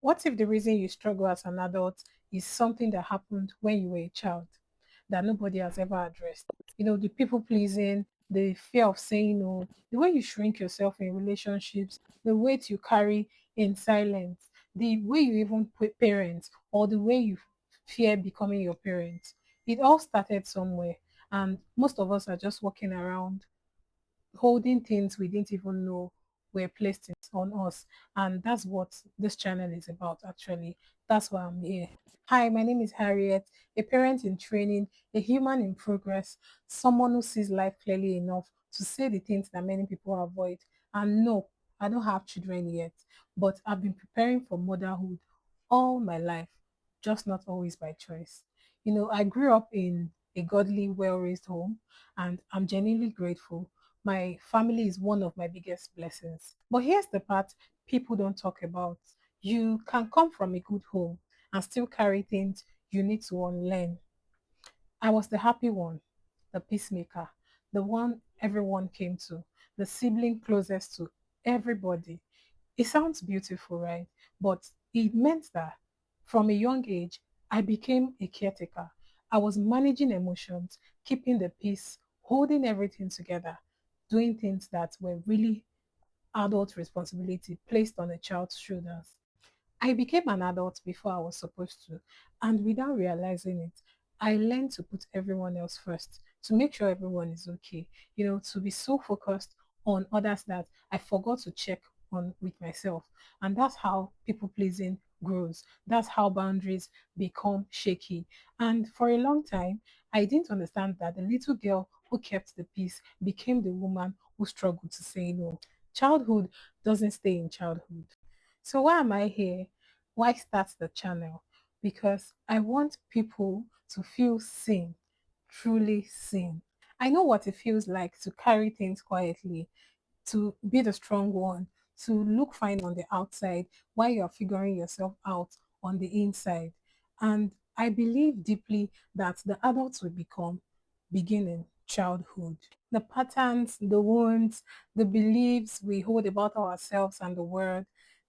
What if the reason you struggle as an adult is something that happened when you were a child that nobody has ever addressed? The people pleasing, the fear of saying no, the way you shrink yourself in relationships, the weight you carry in silence, the way you even parent, or the way you fear becoming your parent. It all started somewhere, and most of us are just walking around holding things we didn't even know were placed on us. And that's what this channel is about, actually. That's why I'm here. Hi, my name is Harriet, a parent in training, a human in progress, someone who sees life clearly enough to say the things that many people avoid. And no, I don't have children yet, but I've been preparing for motherhood all my life, just not always by choice. I grew up in a godly, well raised home, and I'm genuinely grateful. My family is one of my biggest blessings. But here's the part people don't talk about. You can come from a good home and still carry things you need to unlearn. I was the happy one, the peacemaker, the one everyone came to, the sibling closest to everybody. It sounds beautiful, right? But it meant that from a young age, I became a caretaker. I was managing emotions, keeping the peace, holding everything together, doing things that were really adult responsibility placed on a child's shoulders. I became an adult before I was supposed to, and without realizing it, I learned to put everyone else first, to make sure everyone is okay, to be so focused on others that I forgot to check on with myself. And that's how people pleasing grows. That's how boundaries become shaky. And for a long time, I didn't understand that the little girl who kept the peace became the woman who struggled to say no. Childhood doesn't stay in childhood. So why am I here? Why start the channel? Because I want people to feel seen, truly seen. I know what it feels like to carry things quietly, to be the strong one, to look fine on the outside while you're figuring yourself out on the inside. And I believe deeply that the adults we become begin in childhood. The patterns, the wounds, the beliefs we hold about ourselves and the world,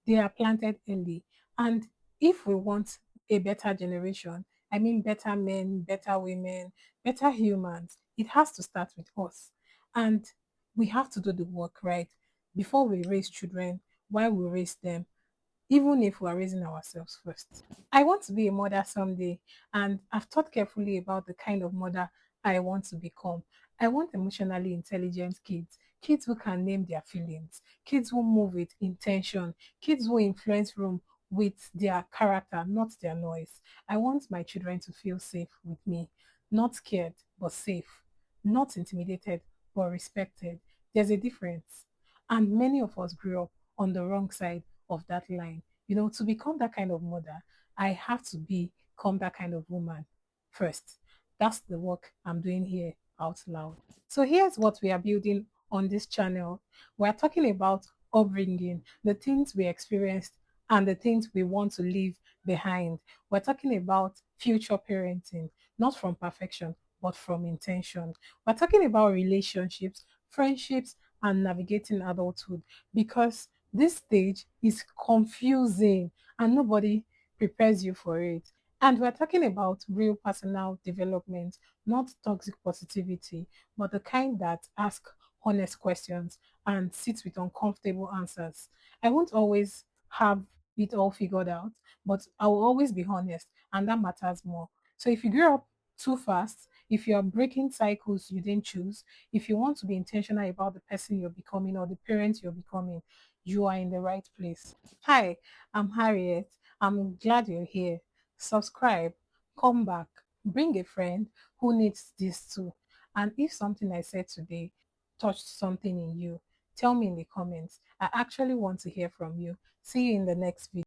they are planted early. And if we want a better generation, I mean better men, better women, better humans, it has to start with us. And we have to do the work right before we raise children, while we raise them, even if we are raising ourselves first. I want to be a mother someday, and I've thought carefully about the kind of mother I want to become. I want emotionally intelligent kids, kids who can name their feelings, kids who move with intention, kids who influence room with their character, not their noise. I want my children to feel safe with me, not scared, but safe, not intimidated, but respected. There's a difference. And many of us grew up on the wrong side of that line. To become that kind of mother, I have to become that kind of woman first. That's the work I'm doing here out loud. So here's what we are building on this channel. We're talking about upbringing, the things we experienced and the things we want to leave behind. We're talking about future parenting, not from perfection, but from intention. We're talking about relationships, friendships, and navigating adulthood because this stage is confusing and nobody prepares you for it. And we're talking about real personal development, not toxic positivity, but the kind that asks honest questions and sits with uncomfortable answers. I won't always have it all figured out, but I will always be honest, and that matters more. So if you grew up too fast, if you're breaking cycles you didn't choose, if you want to be intentional about the person you're becoming or the parent you're becoming, you are in the right place. Hi, I'm Harriet. I'm glad you're here. Subscribe, come back, bring a friend who needs this too. And if something I said today touched something in you, tell me in the comments. I actually want to hear from you. See you in the next video.